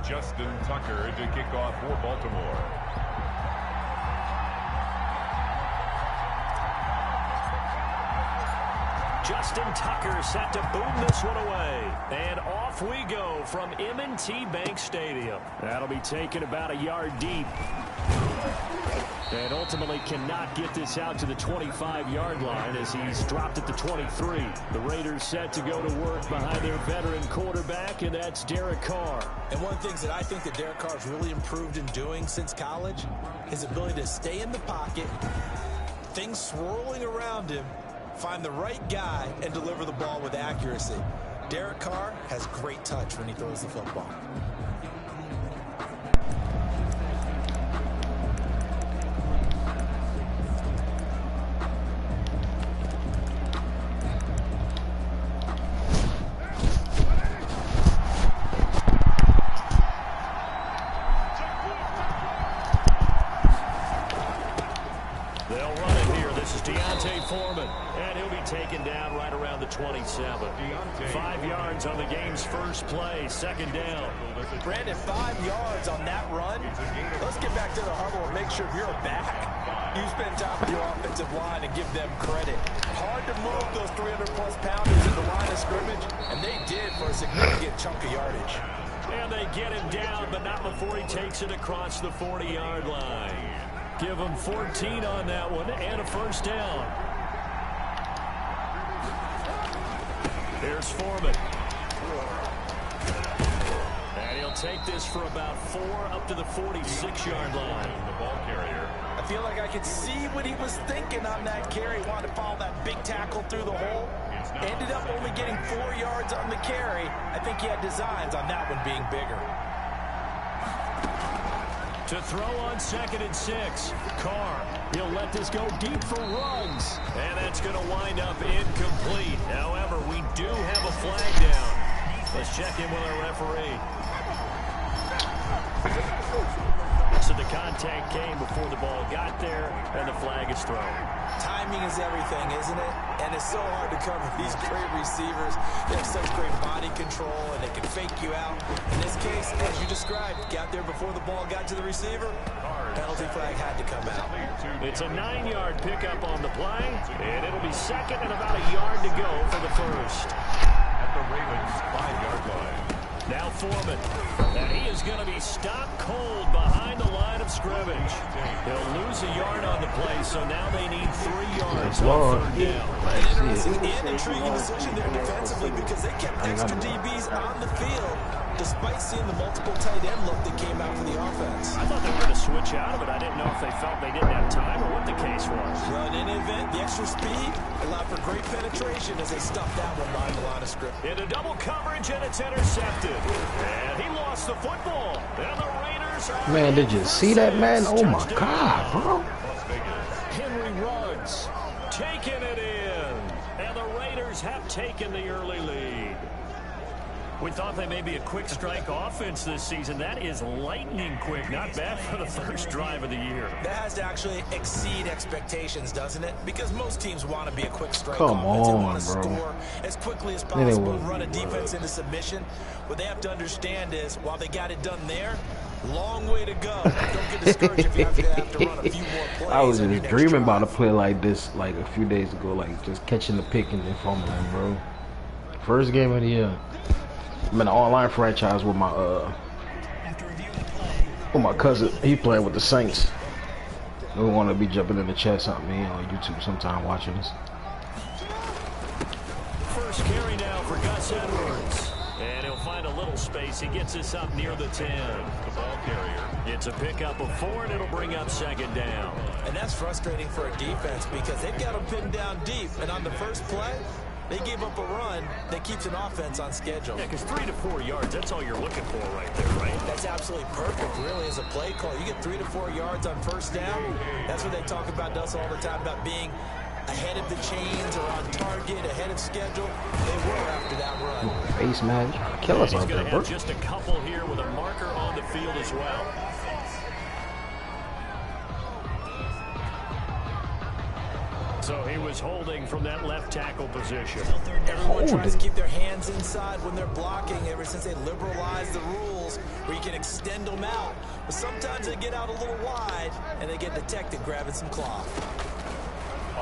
Justin Tucker to kick off for Baltimore. Justin Tucker set to boom this one away. And off we go from M&T Bank Stadium. That'll be taken about a yard deep. And ultimately cannot get this out to the 25-yard line as he's dropped at the 23. The Raiders set to go to work behind their veteran quarterback, and that's Derek Carr. And one of the things that I think that Derek Carr's really improved in doing since college, his ability to stay in the pocket, things swirling around him, find the right guy, and deliver the ball with accuracy. Derek Carr has great touch when he throws the football. Taken down right around the 27. 5 yards on the game's first play, second down. Brandon, 5 yards on that run. Let's get back to the huddle and make sure you're back. You spend time with your offensive line and give them credit. Hard to move those 300-plus pounders in the line of scrimmage, and they did for a significant chunk of yardage. And they get him down, but not before he takes it across the 40-yard line. Give him 14 on that one and a first down. Here's Foreman. And he'll take this for about 4 up to the 46-yard line. The ball carrier. I feel like I could see what he was thinking on that carry. Wanted to follow that big tackle through the hole. Ended up only getting 4 yards on the carry. I think he had designs on that one being bigger. To throw on 2nd and 6. Carr. He'll let this go deep for Ruggs. And that's going to wind up incomplete. However, we do have a flag down. Let's check in with our referee. So the contact came before the ball got there, and the flag is thrown. Timing is everything, isn't it? And it's so hard to cover these great receivers. They have such great body control, and they can fake you out. In this case, as you described, got there before the ball got to the receiver. Penalty flag had to come out. It's a 9-yard pickup on the play, and it'll be second and about a yard to go for the first. At the Ravens' 5-yard line. Now Foreman. And he is going to be stopped cold behind the line of scrimmage. He'll lose a yard on the play, so now they need 3 yards on 3rd down. An interesting and intriguing decision there defensively because they kept extra DBs on the field despite seeing the multiple tight end look that came out for the offense. I thought they were going to switch out of it. I didn't know if they felt they didn't have time or what the case was. Well, in any event, the extra speed allowed for great penetration as they stuffed that one behind the line of scrimmage. Into double coverage, and it's intercepted. And he lost the football. And the Raiders are... Man, did you see that, man? Oh, my God, bro. Henry Ruggs taking it in. And the Raiders have taken the early lead. We thought they may be a quick strike offense this season. That is lightning quick. Not bad for the first drive of the year. That has to actually exceed expectations, doesn't it? Because most teams want to be a quick strike Come offense. They on, want to bro. score as quickly as possible, run a defense into submission. What they have to understand is, while they got it done there, long way to go. Don't get discouraged if you have to run a few more plays. I was just dreaming about a play like this like a few days ago, like just catching the pick and then fumbling, bro. First game of the year. I'm in an online franchise with my cousin. He playing with the Saints. We want to be jumping in the chat something on YouTube sometime watching this. First carry now for Gus Edwards. And he'll find a little space. He gets this up near the 10. The ball carrier. It's a pickup of 4, and it'll bring up 2nd down. And that's frustrating for a defense because they've got them pinned down deep. And on the first play, they gave up a run that keeps an offense on schedule. Yeah, because 3 to 4 yards, that's all you're looking for right there, right? That's absolutely perfect, really, as a play call. You get 3 to 4 yards on first down. That's what they talk about us all the time, about being ahead of the chains or on target, ahead of schedule. They were after that run. Face man, trying to kill us out there, bro. He's going to have just a couple here with a marker on the field as well. So he was holding from that left tackle position. Everyone tries to keep their hands inside when they're blocking ever since they liberalized the rules. angles where you can extend them out. But sometimes they get out a little wide, and they get detected grabbing some cloth.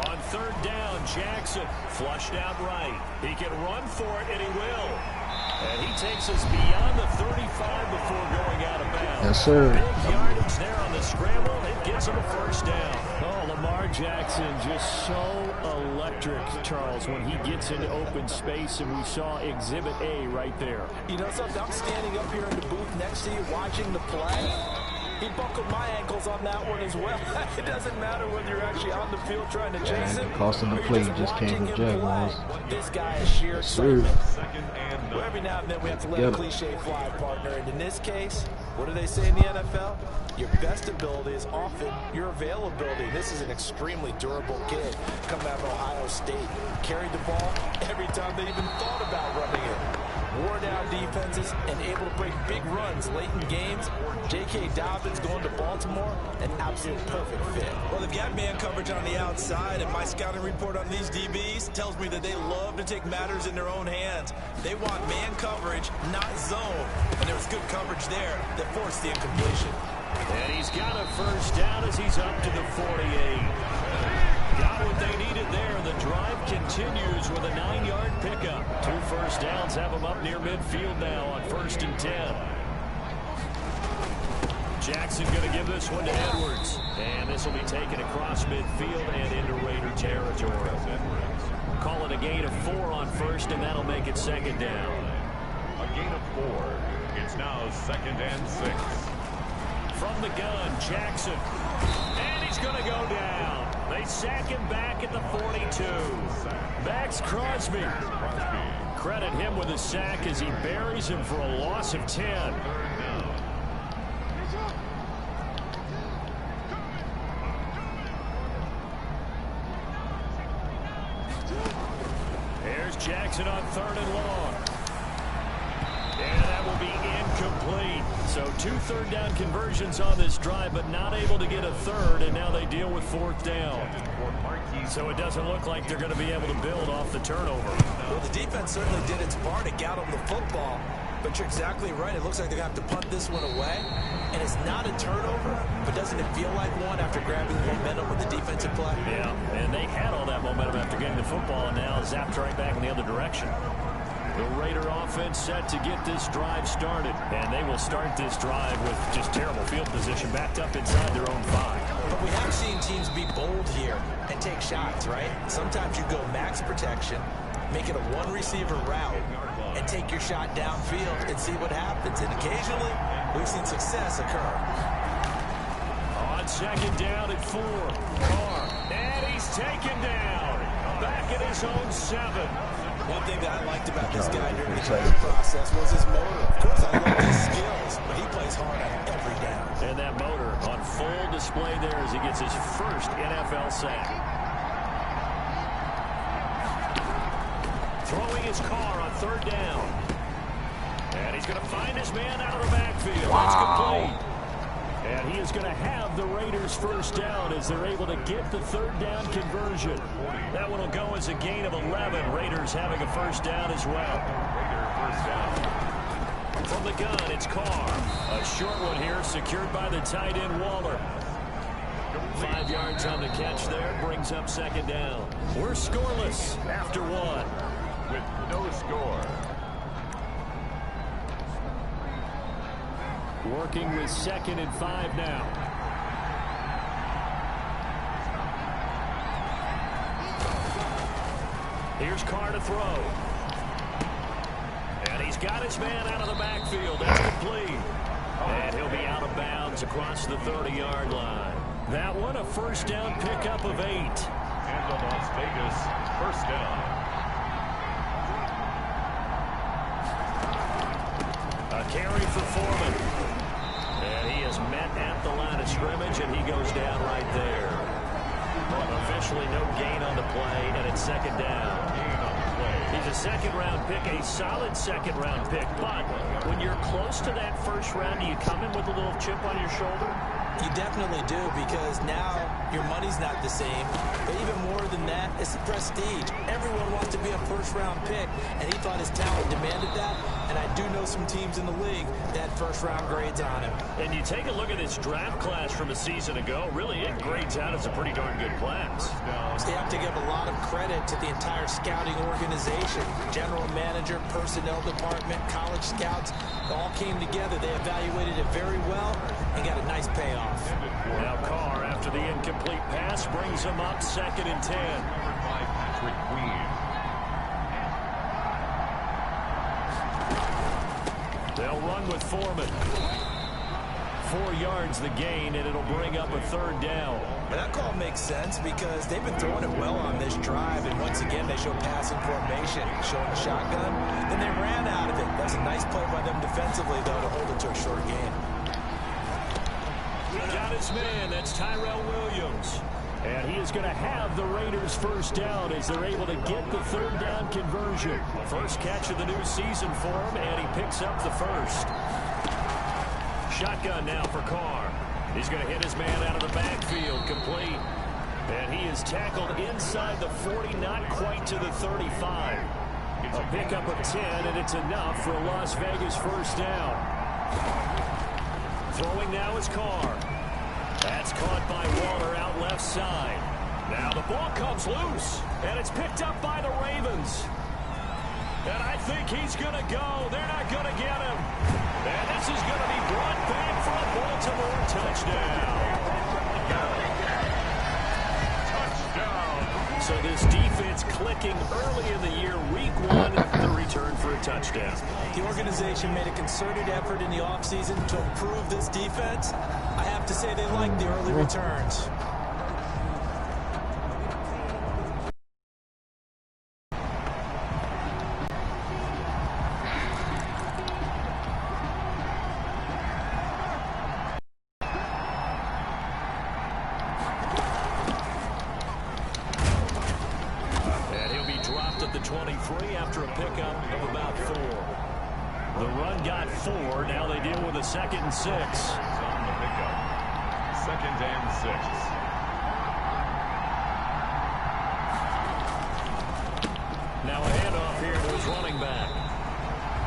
On third down, Jackson flushed out right. He can run for it, and he will. And he takes us beyond the 35 before going out of bounds. Yes, sir. Big yardage there on the scramble. It gets him a first down. Oh, Lamar Jackson just so electric, Charles, when he gets into open space, and we saw Exhibit A right there. You know something? I'm standing up here in the booth next to you watching the play. He buckled my ankles on that one as well. It doesn't matter whether you're actually on the field trying to chase him. Cost him the play, just came with Jaguars. This guy is sheer excitement. Second and Well, every now and then we have to let a cliche fly, partner. And in this case, what do they say in the NFL? Your best ability is often your availability. This is an extremely durable kid coming out of Ohio State. Carried the ball every time they even thought about running it. Wore down defenses and able to break big runs late in games. J.K. Dobbins going to Baltimore, an absolute perfect fit. Well, they've got man coverage on the outside, and my scouting report on these DBs tells me that they love to take matters in their own hands. They want man coverage, not zone. And there was good coverage there that forced the incompletion. And he's got a first down as he's up to the 48. Got what they needed there. The drive continues with a 9-yard pickup. 2 first downs have him up near midfield now on 1st and 10. Jackson going to give this one to Edwards. And this will be taken across midfield and into Raider territory. Call it a gain of 4 on 1st, and that'll make it 2nd down. a gain of 4. It's now 2nd and 6. From the gun, Jackson. And he's going to go down. They sack him back at the 42. Max Crosby. Credit him with a sack as he buries him for a loss of 10. Here's Jackson on 3rd and long. And that will be incomplete. So 2 third-down conversions on this drive, but not able to get a third, and now they deal with 4th down. So it doesn't look like they're going to be able to build off the turnover. Well, the defense certainly did its part to get them the football, but you're exactly right. It looks like they're going to have to punt this one away, and it's not a turnover, but doesn't it feel like one after grabbing the momentum with the defensive play? Yeah, and they had all that momentum after getting the football, and now zapped right back in the other direction. The Raider offense set to get this drive started, and they will start this drive with just terrible field position backed up inside their own 5. But we have seen teams be bold here and take shots, right? Sometimes you go max protection, make it a one-receiver route, and take your shot downfield and see what happens. And occasionally, we've seen success occur. On 2nd down at 4, Carr, and he's taken down back at his own 7. One thing that I liked about this guy during the training process was his motor. Of course, I love his skills, but he plays hard on every down. And that motor on full display there as he gets his first NFL sack. Throwing his car on 3rd down. And he's going to find his man out of the backfield. Wow. That's complete. And he is going to have the Raiders' first down as they're able to get the 3rd down conversion. That one will go as a gain of 11. Raiders having a first down as well. Raider first down. From the gun, it's Carr. A short one here, secured by the tight end Waller. 5 yards on the catch there, brings up 2nd down. We're scoreless after 1. With no score. Working with 2nd and 5 now. Here's Carr to throw. And he's got his man out of the backfield. That's complete. And he'll be out of bounds across the 30-yard line. That one, a first down pickup of 8. And the Las Vegas first down. A carry for Foreman. And he is met at the line of scrimmage, and he goes down right there. Officially no gain on the play, and it's 2nd down. He's a 2nd-round pick, a solid 2nd-round pick. But when you're close to that 1st round, do you come in with a little chip on your shoulder? You definitely do, because now your money's not the same. But even more than that, it's the prestige. Everyone wants to be a 1st-round pick, and he thought his talent demanded that, and I do know some teams in the league that had first-round grades on him. And you take a look at this draft class from a season ago, really it grades out as a pretty darn good class. They have to give a lot of credit to the entire scouting organization. General manager, personnel department, college scouts, all came together. They evaluated it very well and got a nice payoff. Now Carr, after the incomplete pass, brings him up 2nd and 10. They'll run with Foreman. 4 yards the gain, and it'll bring up a 3rd down. And that call makes sense because they've been throwing it well on this drive, and once again they show passing formation, showing a shotgun. Then they ran out of it. That's a nice play by them defensively, though, to hold it to a short gain. Got his man. That's Tyrell Williams. And he is going to have the Raiders first down as they're able to get the 3rd down conversion. First catch of the new season for him, and he picks up the first. Shotgun now for Carr. He's going to hit his man out of the backfield, complete. And he is tackled inside the 40, not quite to the 35. A pickup of 10, and it's enough for a Las Vegas first down. Throwing now is Carr. That's caught by Waller out left side. Now the ball comes loose, and it's picked up by the Ravens. And I think he's going to go. They're not going to get him. And this is going to be brought back for a Baltimore touchdown. Touchdown. So this defense clicking early in the year, week 1, the return for a touchdown. The organization made a concerted effort in the offseason to improve this defense. I have to say they like the early returns. And he'll be dropped at the 23 after a pickup of about 4. The run got 4. Now they deal with a 2nd and 6. On the pickup. 2nd and 6. Now a handoff here to his running back.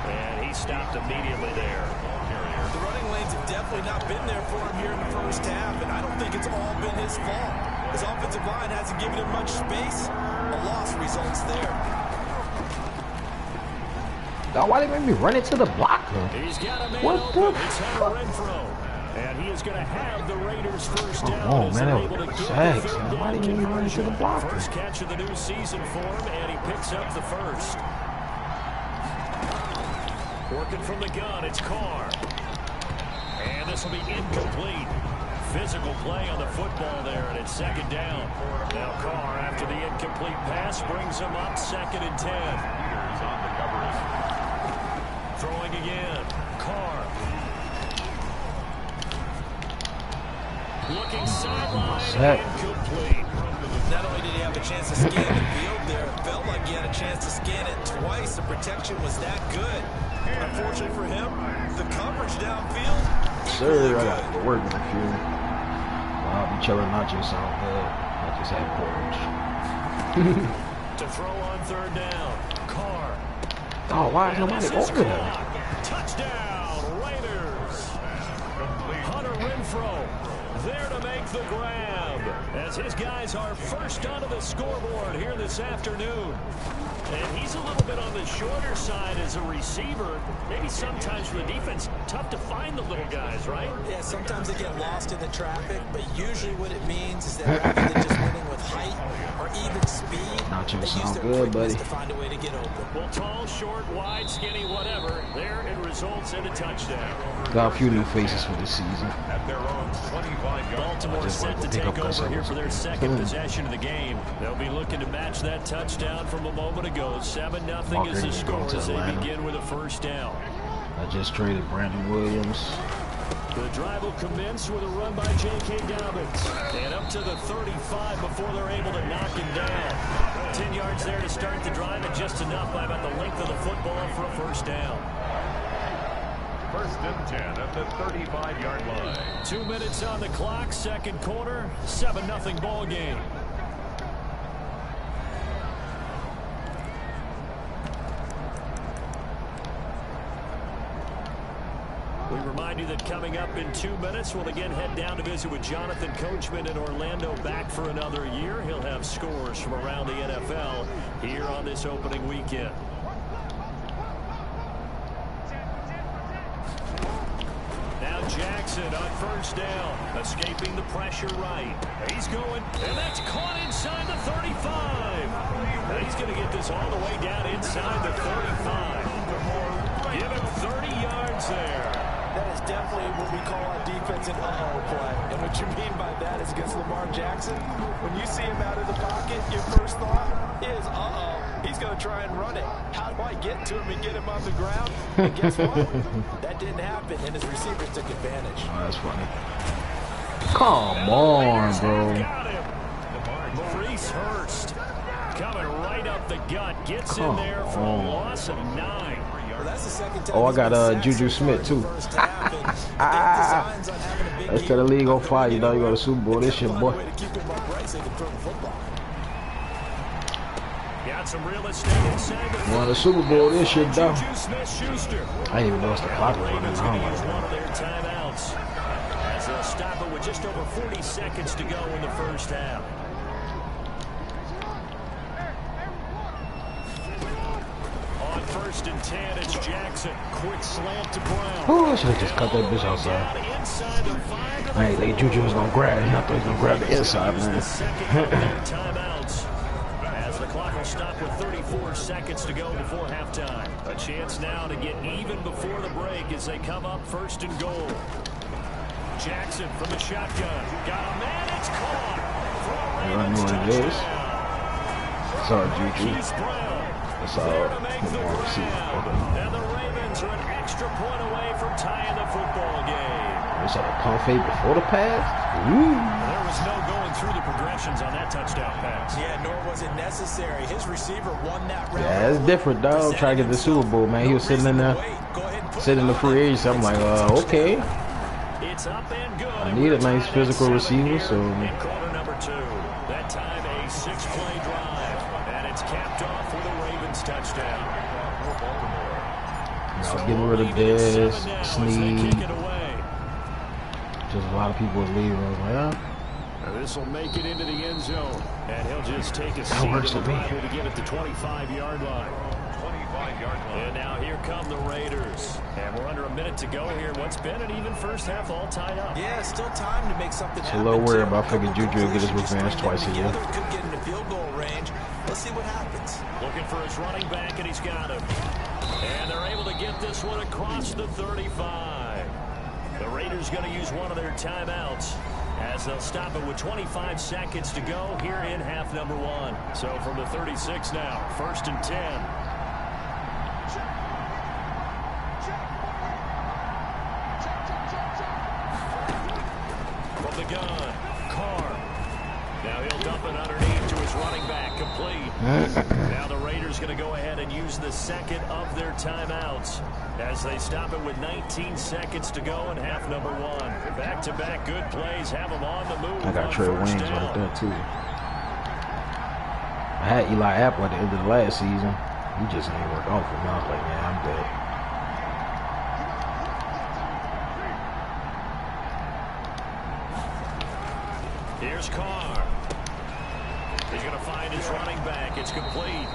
And he stopped immediately there. The running lanes have definitely not been there for him here in the first half, and I don't think it's all been his fault. His offensive line hasn't given him much space. A loss results there. Now, why they make me run into the blocker? He's got a man What open. the It's Hunter Renfro. And he is going to have the Raiders first down. Oh, as man, they're that able to was get sacks. the 3rd Why down didn't you run into the conversion. blocker? First catch of the new season for him, and he picks up the first. Working from the gun, it's Carr. And this will be incomplete. Physical play on the football there, and it's 2nd down. Now Carr, after the incomplete pass, brings him up 2nd and 10. Leaders on the coverage. Throwing again. Carr. Looking sideline, incomplete. Not only did he have a chance to scan the field there, it felt like he had a chance to scan it twice. The protection was that good. Unfortunately for him, the coverage downfield, Sir, I got to work in the field. I'll be chilling nachos sound good. I just had porridge. To throw on 3rd down. Carr. Oh, why is nobody over there? Touchdown, Raiders. Hunter Renfro there to make the grab as his guys are first onto the scoreboard here this afternoon. And he's a little bit on the shorter side as a receiver. Maybe sometimes for the defense, tough to find the little guys, right? Yeah, sometimes they get lost in the traffic, but usually what it means is that rather than just winning with height or even speed, Nachos they use sound their good, quickness buddy. to find a way to get open. Well, tall, short, wide, skinny, whatever. There it results in a touchdown. Got a few new faces for this season. At their own 25-yard Baltimore just set wanted to to pick take up over here customers. for their 2nd possession of the game. They'll be looking to match that touchdown from a moment ago. 7-0 is the score as they begin with a first down. I just traded Brandon Williams. The drive will commence with a run by J.K. Dobbins. And up to the 35 before they're able to knock him down. 10 yards there to start the drive, and just enough by about the length of the football for a first down. 1st and 10 at the 35-yard line. 2 minutes on the clock, 2nd quarter, 7-0 ball game. remind you that coming up in 2 minutes, we'll again head down to visit with Jonathan Coachman in Orlando, back for another year. He'll have scores from around the NFL here on this opening weekend. Now Jackson on first down, escaping the pressure right. He's going, and that's caught inside the 35. Now he's going to get this all the way down inside the 35. Give him 30 yards there. That is definitely what we call a defense and uh-oh play. And what you mean by that is against Lamar Jackson, when you see him out of the pocket, your first thought is, uh-oh, he's going to try and run it. How do I get to him and get him on the ground? And guess what? That didn't happen, and his receivers took advantage. Oh, that's funny. Come on, bro. Got him. Maurice Hurst coming right up the gut. Gets in there for a loss of 9. Well, that's the second time Oh, I got Juju Smith, too. Let's tell the league on fire. You know you go to Super Bowl. This shit, boy. Got some real estate inside. Won the Super Bowl. This shit, though. Juju Smith-Schuster. I didn't even know it's the clock was running. Use one of their timeouts as they'll stop it with just over 40 seconds to go in the first half. On 1st and 10, it's Jackson. Quick slant to Brown. Oh, I should have just cut that bitch outside. I ain't think Juju was going to grab it. I thought he was going to grab the inside, man. Timeouts. As the clock will stop with 34 seconds to go before halftime. A chance now to get even before the break as they come up 1st and goal. Jackson from the shotgun. Got a man. It's caught. I know what it is. Sorry, Juju. Keith Brown. That's all. And the Ravens are an extra point away from tying the football game. Was that a pump fake before the pass? Ooh. There was no going through the progressions on that touchdown pass. Yeah, nor was it necessary. His receiver won that round. Yeah, it's different, dog. Trying to get the Super Bowl, man. He was sitting in there, sitting in the free agency. I'm like, okay. It's up and good. I need a nice physical receiver, so. In quarter number 2, that time a 6-play drive, and it's capped off with a Ravens touchdown. I was getting rid of this, Snead. Just a lot of people was leaving. I was like, oh. This will make it into the end zone, and he'll just take a That works seat for me. to get at the 25-yard line. 25-yard line. And now here come the Raiders. And we're under a minute to go here. What's been an even first half, all tied up. Yeah, still time to make something It's a happen. little worried about figuring Juju will get his revenge twice a year. Could get into field goal range. Let's see what happens. Looking for his running back, and he's got him. And they're able to get this one across the 35. The Raiders going to use one of their timeouts as they'll stop it with 25 seconds to go here in half number 1. So from the 36 now, 1st and 10. From the gun, Carr. Now he'll dump it underneath to his running back, complete. Now the Raiders going to go ahead and use the second of their timeouts as they stop it with 19 seconds to go in half number 1. Back-to-back good plays have them on the move. I got on Trey first Waynes down. right there, too. I had Eli Apple at the end of the last season. He just ain't work out for me. I was like, man, I'm dead. Here's Carr. He's going to find his running back. It's complete.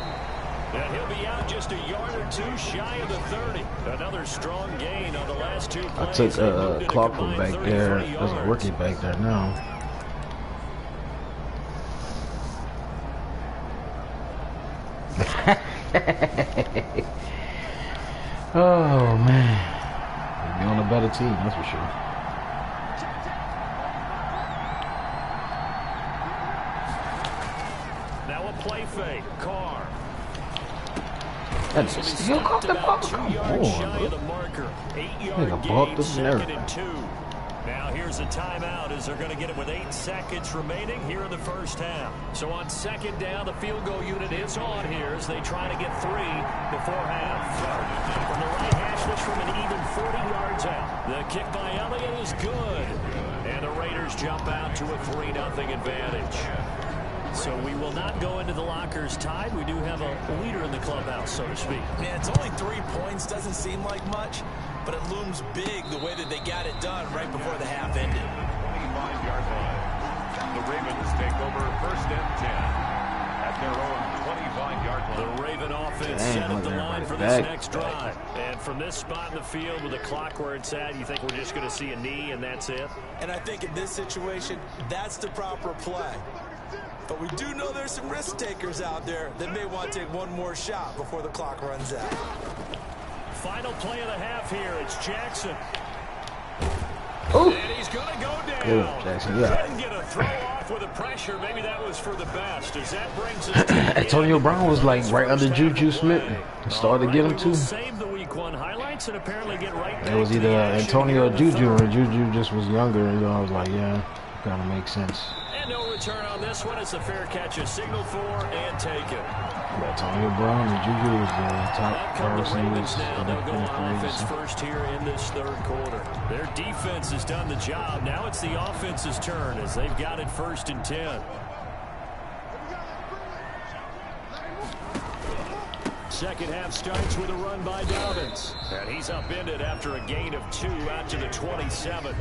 And he'll be out just a yard or 2 shy of the 30. Another strong gain on the last 2 I plays. took Clark from back there. There's a rookie back there now. Oh, man. You'll be on a better team, that's for sure. Now a play fake. Carr. That's a steal off the ball. Come on, bro. 8-yard Nigga bumped gain, us and everything. 2nd and 2. Now here's a timeout as they're going to get it with 8 seconds remaining here in the first half. So on 2nd down, the field goal unit is on here as they try to get 3 before half. From the right hash, this from an even 40 yards out. The kick by Elliott is good. And the Raiders jump out to a 3-0 advantage. So we will not go into the lockers tied. We do have a leader in the clubhouse, so to speak. Man, it's only 3 points. Doesn't seem like much. but it looms big the way that they got it done right before the half ended. 25-yard line. The Ravens take over 1st and 10 at their own 25-yard line. The Raven offense set up the line for this next drive. And from this spot in the field with the clock where it's at, you think we're just going to see a knee and that's it? And I think in this situation, that's the proper play. But we do know there's some risk takers out there that may want to take one more shot before the clock runs out. Final play of the half here. It's Jackson. Oh, and he's going to go down. Good, Jackson, yeah. Couldn't get a throw off with the pressure. Maybe that was for the best. As that brings us to Antonio Brown was like right under Juju Smith. He started to get him too. Save the week 1 highlights and apparently get right back. It was either Antonio or Juju, and Juju just was younger. You know, I was like, yeah, kind of makes sense. And no return on this one. It's a fair catch, a signal for and taken. Antonio Brown and Juju was the top receivers. They'll go on offense first here in this 3rd quarter. Their defense has done the job. Now it's the offense's turn as they've got it 1st and 10. Second half starts with a run by Dobbins. And he's upended after a gain of 2 out to the 27.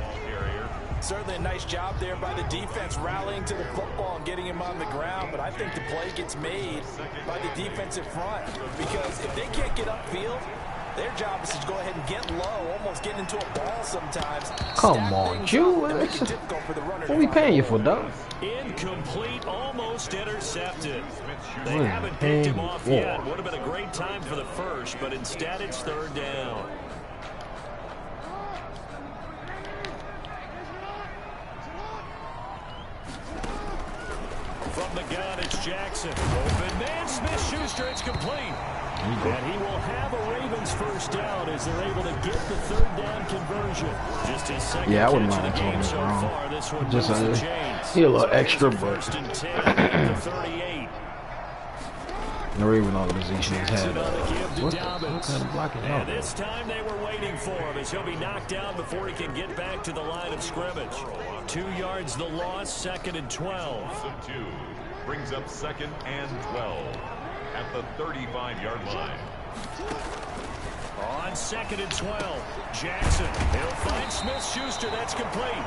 Certainly a nice job there by the defense rallying to the football and getting him on the ground, but I think the play gets made by the defensive front because if they can't get upfield, their job is to go ahead and get low, almost get into a ball sometimes. Come on, Jew. What are we paying you for, Doug? Incomplete, almost intercepted. They haven't picked him off yet. Would have been a great time for the first, but instead it's 3rd down. From the gun, it's Jackson. Open man, Smith-Schuster, it's complete. And he will have a Ravens 1st down as they're able to get the 3rd down conversion. Just his second catch of the game so far. This one just moves the chains. a little extra, but 1st and 10 at the 38. the Raven organization has had what kind of blocking out? And this time they were waiting for him as he'll be knocked down before he can get back to the line of scrimmage. 2 yards the loss, 2nd and 12. 2 brings up 2nd and 12 at the 35-yard line. On 2nd and 12, Jackson. He'll find Smith-Schuster. That's complete.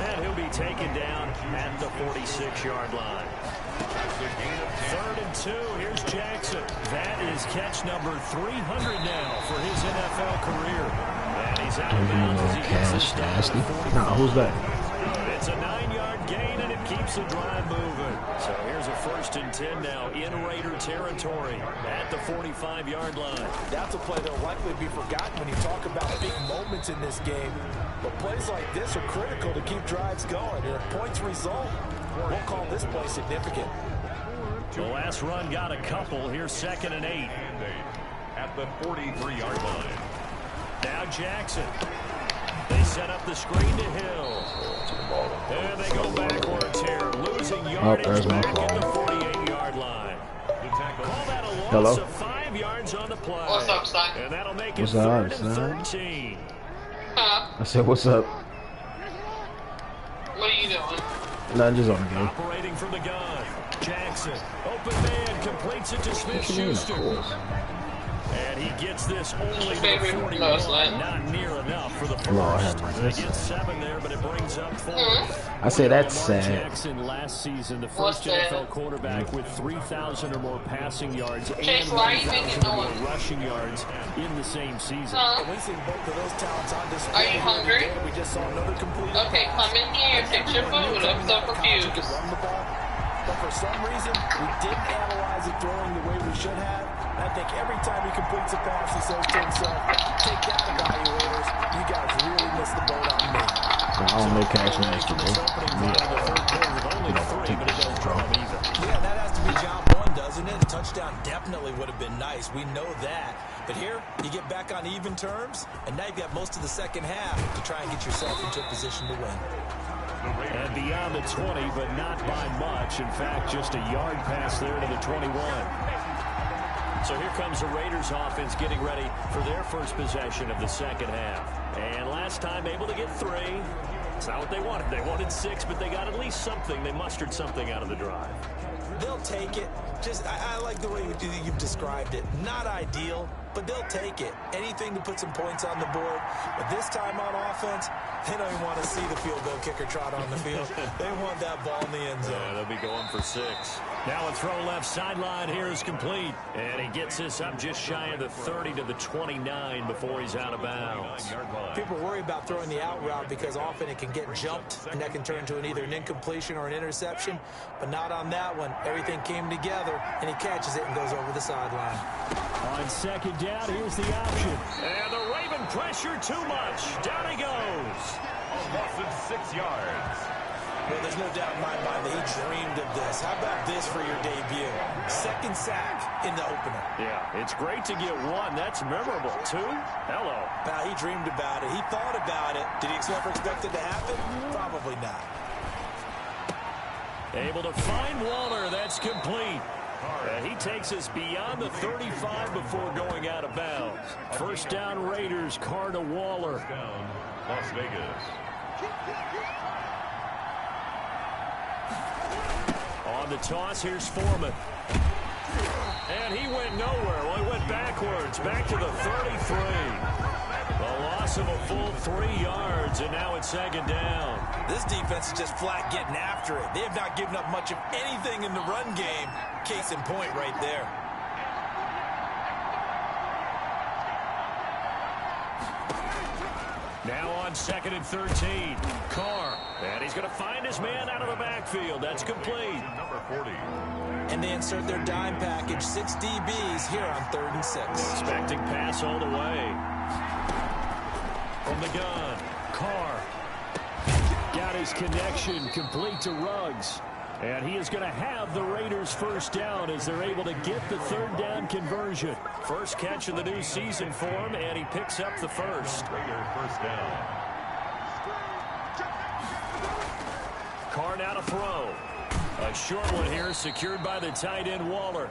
And he'll be taken down at the 46-yard line. 3rd and 2. Here's Jackson. That is catch number 300 now for his NFL career. And he's out of bounds as he gets the stop. Nah, who's that? It's a 9-yard gain, and it keeps the drive moving. So here's a 1st and 10 now in Raider territory at the 45-yard line. That's a play that will likely be forgotten when you talk about big moments in this game. But plays like this are critical to keep drives going. And if points result, we'll call this play significant. The last run got a couple. Here's 2nd and 8. At the 43-yard line. Now Jackson. They set up the screen to Hill. And they go backwards here. Losing yardage back at the 48-yard line. Call that a loss of 5 yards on the play. What's up, son? And that'll make it 3rd and 13. Huh? I said, what's up? What are you doing? Nah, just on the game. Operating from the gun. Jackson. Open man completes it to Smith-Schuster. And he gets this only to 41. Not near enough for the first. They get 7 there, but it brings up 4. I say that's sad. Jackson last season, the first NFL quarterback with 3,000 or more passing yards and Chase, why are you 1,000 making or more noise? rushing yards in the same season. We've seen both of those talents on display. Are you hungry? We just saw another complete. Okay, come in here and fix your food. I'm so confused. Run the ball. But for some reason, we didn't analyze it throwing the way we should have. I think every time he completes a pass, he says to himself, take that, evaluators. You guys really missed the boat on me. I don't know catch master, bro. Yeah, that has to be job 1, doesn't it? A touchdown definitely would have been nice. We know that. But here, you get back on even terms, and now you've got most of the second half to try and get yourself into a position to win. And beyond the 20, but not by much. In fact, just a yard pass there to the 21. So here comes the Raiders offense getting ready for their first possession of the second half. And last time able to get 3. It's not what they wanted. They wanted 6, but they got at least something. They mustered something out of the drive. They'll take it. Just, I like the way you've described it. Not ideal, but but they'll take it. Anything to put some points on the board. But this time on offense, they don't even want to see the field goal kicker trot on the field. They want that ball in the end zone. Yeah, they'll be going for 6. Now a throw left sideline here is complete. And he gets this up just shy of the 30 to the 29 before he's out of bounds. People worry about throwing the out route because often it can get jumped, and that can turn into either an incompletion or an interception. But not on that one. Everything came together, and he catches it and goes over the sideline. On second down, here's the option. And the Raven pressure too much. Down he goes. A loss of 6 yards. Well, there's no doubt in my mind that he dreamed of this. How about this for your debut? Second sack in the opener. Yeah, it's great to get 1. That's memorable. 2? Hello. Now, he dreamed about it. He thought about it. Did he ever expect it to happen? Probably not. Able to find Waller. That's complete. He takes us beyond the 35 before going out of bounds. First down Raiders, Carr to Waller. Down, Las Vegas. On the toss, here's Foreman. And he went nowhere. Well, he went backwards, back to the 33. A loss of a full 3 yards, and now it's second down. This defense is just flat getting after it. They have not given up much of anything in the run game. Case in point right there. Now on second and 13. Carr. And he's going to find his man out of the backfield. That's complete. Number 40. And they insert their dime package, 6 DBs here on 3rd and 6. Expecting pass all the way. From the gun. Carr. Got his connection complete to Ruggs. And he is going to have the Raiders first down as they're able to get the 3rd down conversion. First catch of the new season for him, and he picks up the first. Raider first down. Carr now to throw. A short one here, secured by the tight end Waller.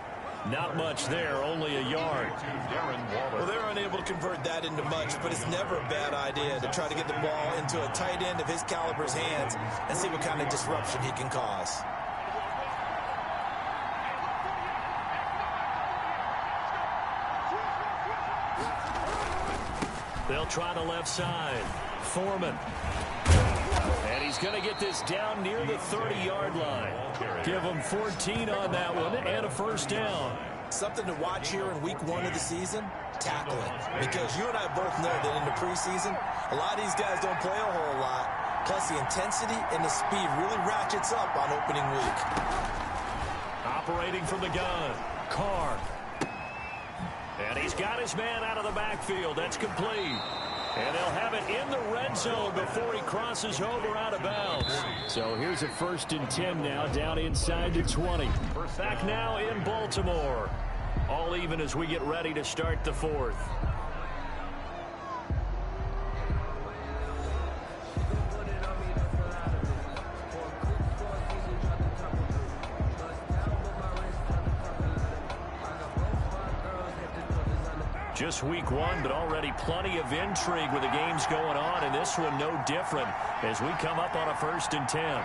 Not much there, only a yard. Well, they're unable to convert that into much, but it's never a bad idea to try to get the ball into a tight end of his caliber's hands and see what kind of disruption he can cause. They'll try the left side. Foreman. And he's going to get this down near the 30-yard line. Give him 14 on that one and a first down. Something to watch here in week 1 of the season, tackling. Because you and I both know that in the preseason, a lot of these guys don't play a whole lot. Plus the intensity and the speed really ratchets up on opening week. Operating from the gun. Carr. And he's got his man out of the backfield. That's complete. And they'll have it in the red zone before he crosses over out of bounds. So here's a 1st and 10 now, down inside the 20. Back now in Baltimore. All even as we get ready to start the 4th. Just week 1, but already plenty of intrigue with the games going on, and this one no different as we come up on a 1st and 10.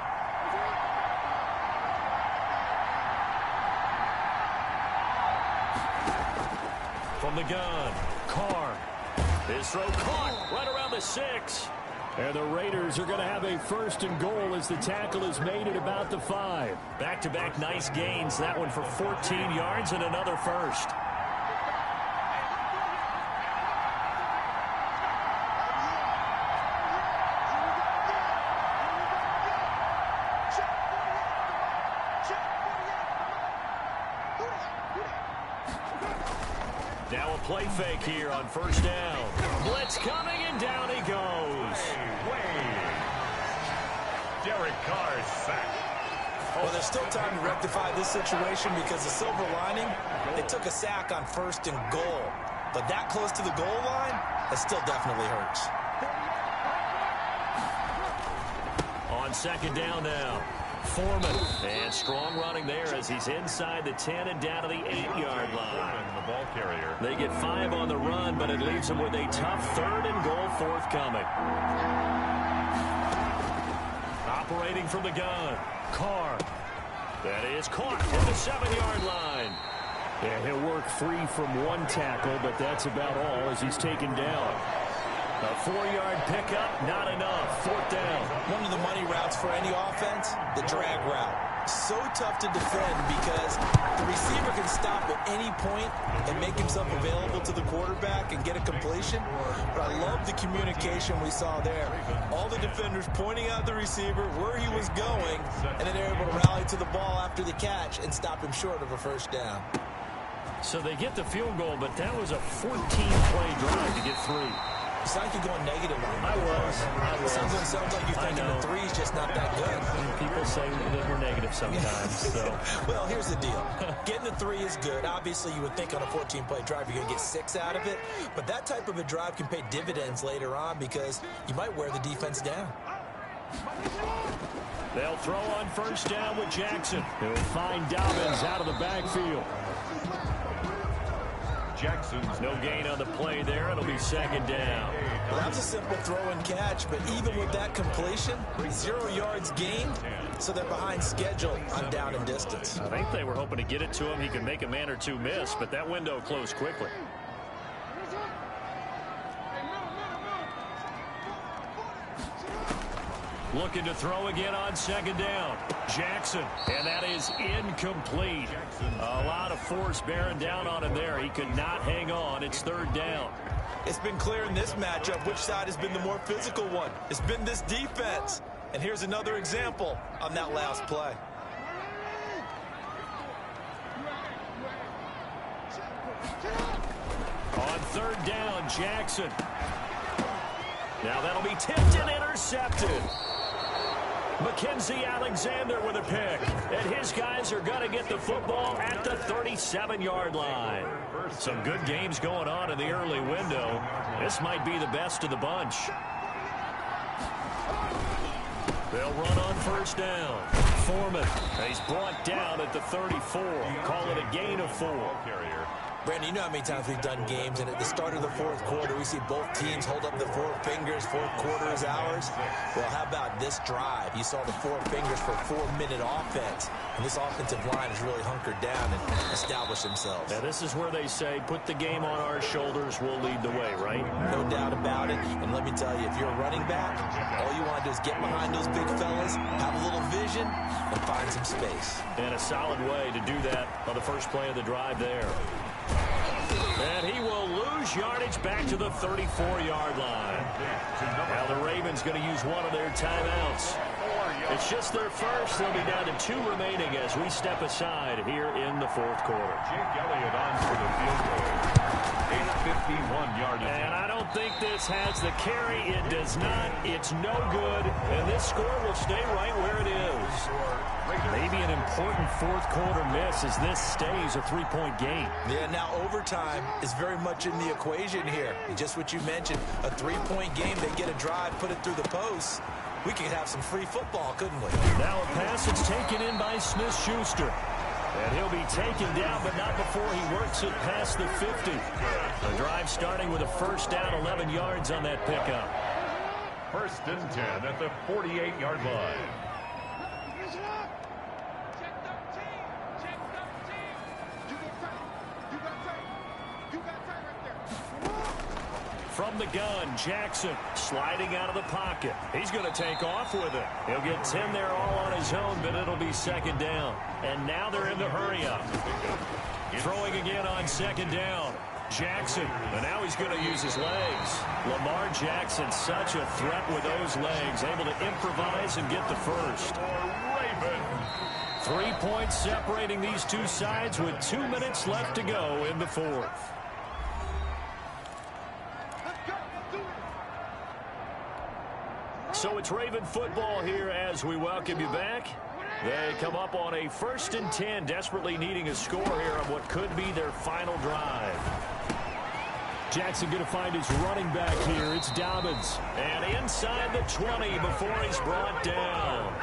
From the gun, Carr. His throw caught right around the 6. And the Raiders are going to have a 1st and goal as the tackle is made at about the 5. Back-to-back nice gains. That one for 14 yards and another first. Now a play fake here on 1st down. Blitz coming, and down he goes. Derek Carr's sack. Well, there's still time to rectify this situation because the silver lining, they took a sack on 1st and goal. But that close to the goal line, that still definitely hurts. On 2nd down now. Foreman. And strong running there as he's inside the 10 and down to the 8-yard line. The ball carrier. They get 5 on the run, but it leaves them with a tough 3rd and goal forthcoming. Operating from the gun. Carr. That is caught from the 7-yard line. Yeah, he'll work free from one tackle, but that's about all as he's taken down. A 4-yard pickup, not enough. 4th down. One of the money routes for any offense, the drag route. So tough to defend because the receiver can stop at any point and make himself available to the quarterback and get a completion. But I love the communication we saw there. All the defenders pointing out the receiver, where he was going, and then they're able to rally to the ball after the catch and stop him short of a 1st down. So they get the field goal, but that was a 14-play drive to get 3. It sounds like you're going negative on me. I was. It sounds like you're thinking the 3's just not that good. People say that we're negative sometimes. So. Well, here's the deal. Getting the 3 is good. Obviously, you would think on a 14-play drive you're going to get 6 out of it. But that type of a drive can pay dividends later on because you might wear the defense down. They'll throw on 1st down with Jackson. He'll find Dobbins out of the backfield. Jackson's no gain on the play there. It'll be 2nd down. Well, that was a simple throw and catch, but even with that completion, 0 yards gained, so they're behind schedule on down and distance. I think they were hoping to get it to him. He could make a man or two miss, but that window closed quickly. Looking to throw again on 2nd down. Jackson, and that is incomplete. A lot of force bearing down on him there. He could not hang on. It's 3rd down. It's been clear in this matchup which side has been the more physical one. It's been this defense. And here's another example on that last play. On 3rd down, Jackson. Now that'll be tipped and intercepted. Mackenzie Alexander with a pick. And his guys are going to get the football at the 37-yard line. Some good games going on in the early window. This might be the best of the bunch. They'll run on 1st down. Foreman. He's brought down at the 34. Call it a gain of 4. Brandon, you know how many times we've done games, and at the start of the 4th quarter, we see both teams hold up the 4 fingers, 4th quarter is ours. Well, how about this drive? You saw the 4 fingers for 4-minute offense, and this offensive line has really hunkered down and established themselves. Now, this is where they say, put the game on our shoulders, we'll lead the way, right? No doubt about it, and let me tell you, if you're a running back, all you want to do is get behind those big fellas, have a little vision, and find some space. And a solid way to do that on the first play of the drive there. And he will lose yardage back to the 34-yard line. Now the Ravens going to use one of their timeouts. It's just their first. They'll be down to 2 remaining as we step aside here in the 4th quarter. Jake Elliott on for the field goal. 51 yards. And I don't think this has the carry. It does not. It's no good. And this score will stay right where it is. Maybe an important 4th quarter miss as this stays a 3-point game. Yeah, now overtime is very much in the equation here. Just what you mentioned, a 3-point game. They get a drive, put it through the post. We could have some free football, couldn't we? Now a pass is taken in by Smith-Schuster. And he'll be taken down, but not before he works it past the 50. The drive starting with a 1st down, 11 yards on that pickup. 1st and 10 at the 48-yard line. From the gun, Jackson sliding out of the pocket. He's going to take off with it. He'll get 10 there all on his own, but it'll be 2nd down. And now they're in the hurry-up. Throwing again on 2nd down. Jackson, and now he's going to use his legs. Lamar Jackson, such a threat with those legs, able to improvise and get the first. 3 points separating these two sides with 2 minutes left to go in the 4th. So it's Raven football here as we welcome you back. They come up on a 1st and 10, desperately needing a score here on what could be their final drive. Jackson going to find his running back here. It's Dobbins. And inside the 20 before he's brought down.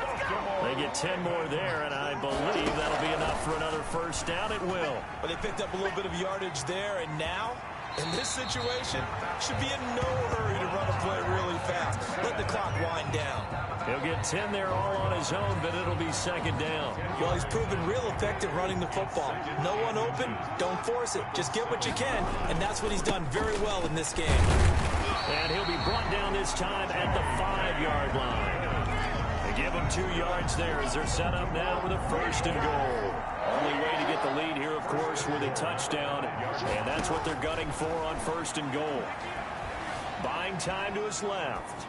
They get 10 more there, and I believe that'll be enough for another 1st down. It will. But they picked up a little bit of yardage there, and now, in this situation, should be in no hurry to run a play really fast. Let the clock wind down. He'll get 10 there all on his own, but it'll be second down. Well, he's proven real effective running the football. No one open, don't force it. Just get what you can, and that's what he's done very well in this game. And he'll be brought down this time at the 5-yard line. They give him 2 yards there as they're set up now with a first and goal. Only way to get the lead here, of course, with a touchdown, and that's what they're gunning for on first and goal. Buying time to his left.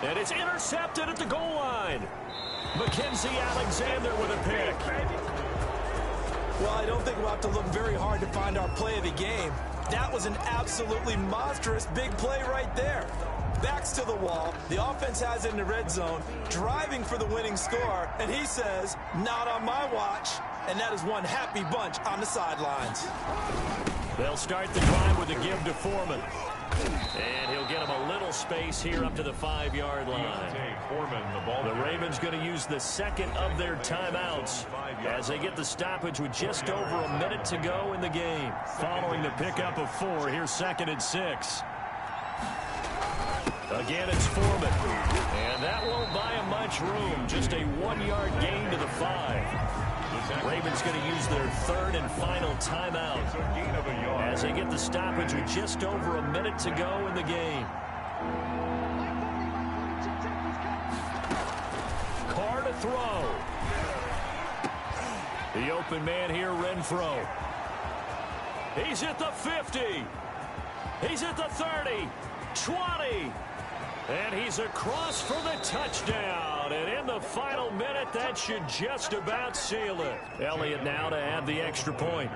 And it's intercepted at the goal line. Mackenzie Alexander with a pick. Well, I don't think we'll have to look very hard to find our play of the game. That was an absolutely monstrous big play right there. Backs to the wall. The offense has it in the red zone, driving for the winning score, and he says, not on my watch. And that is one happy bunch on the sidelines. They'll start the drive with a give to Foreman. And he'll get him a little space here up to the 5-yard line. The Ravens going to use the second of their timeouts as they get the stoppage with just over a minute to go in the game. Following the pickup of 4, here's 2nd and 6. Again, it's Foreman. And that won't buy him much room. Just a 1-yard gain to the 5. Ravens going to use their 3rd and final timeout as they get the stoppage with just over a minute to go in the game. Carr to throw. The open man here, Renfro. He's at the 50. He's at the 30. 20. And he's across for the touchdown. And in the final minute, that should just about seal it. Elliott now to add the extra point.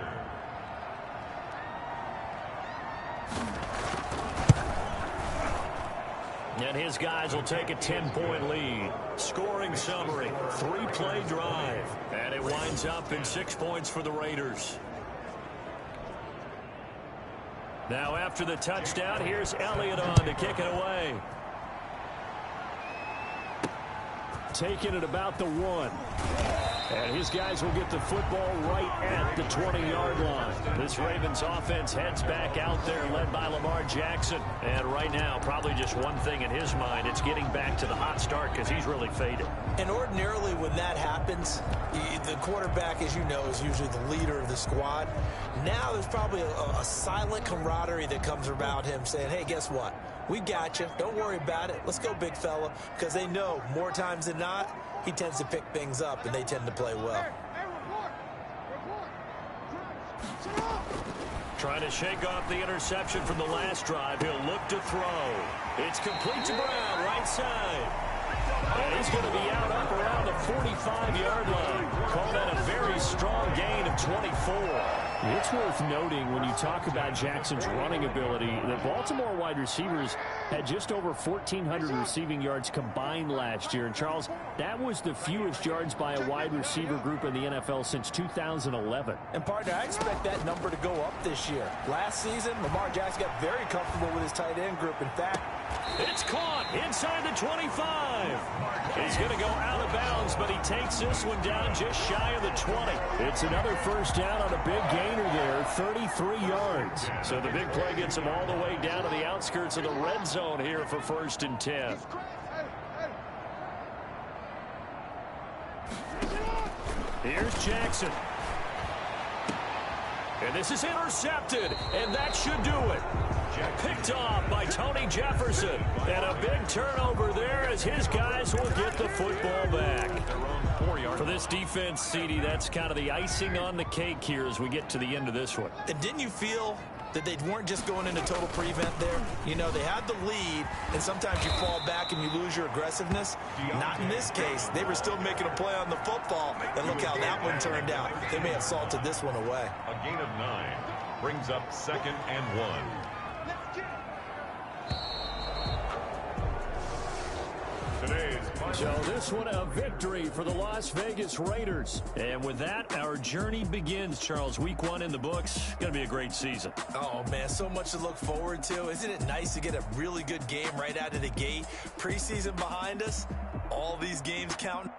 And his guys will take a 10-point lead. Scoring summary, 3-play drive. And it winds up in 6 points for the Raiders. Now after the touchdown, here's Elliott on to kick it away. Taking it about the 1. And his guys will get the football right at the 20-yard line. This Ravens offense heads back out there, led by Lamar Jackson. And right now, probably just one thing in his mind. It's getting back to the hot start because he's really faded. And ordinarily when that happens, the quarterback, as you know, is usually the leader of the squad. Now there's probably a silent camaraderie that comes around him saying, hey, guess what? We got you. Don't worry about it. Let's go, big fella. Because they know more times than not, he tends to pick things up, and they tend to play well. Trying to shake off the interception from the last drive. He'll look to throw. It's complete to Brown, right side. And he's going to be out up around the 45-yard line. Call that a very strong gain of 24. It's worth noting when you talk about Jackson's running ability, the Baltimore wide receivers had just over 1,400 receiving yards combined last year. And, Charles, that was the fewest yards by a wide receiver group in the NFL since 2011. And, partner, I expect that number to go up this year. Last season, Lamar Jackson got very comfortable with his tight end group. In fact, it's caught inside the 25. He's going to go out of bounds, but he takes this one down just shy of the 20. It's another first down on a big gainer there, 33 yards. So the big play gets him all the way down to the outskirts of the red zone here for 1st and 10. Here's Jackson. And this is intercepted, and that should do it. Picked off by Tony Jefferson. And a big turnover there as his guys will get the football back. For this defense, CD, that's kind of the icing on the cake here as we get to the end of this one. And didn't you feel that they weren't just going into total prevent there? You know, they had the lead, and sometimes you fall back and you lose your aggressiveness. Not in this case. They were still making a play on the football, and look how that one turned out. They may have salted this one away. A gain of 9 brings up 2nd and 1. So this one a victory for the Las Vegas Raiders. And with that, our journey begins, Charles. Week 1 in the books. Going to be a great season. Oh, man, so much to look forward to. Isn't it nice to get a really good game right out of the gate? Preseason behind us, all these games count.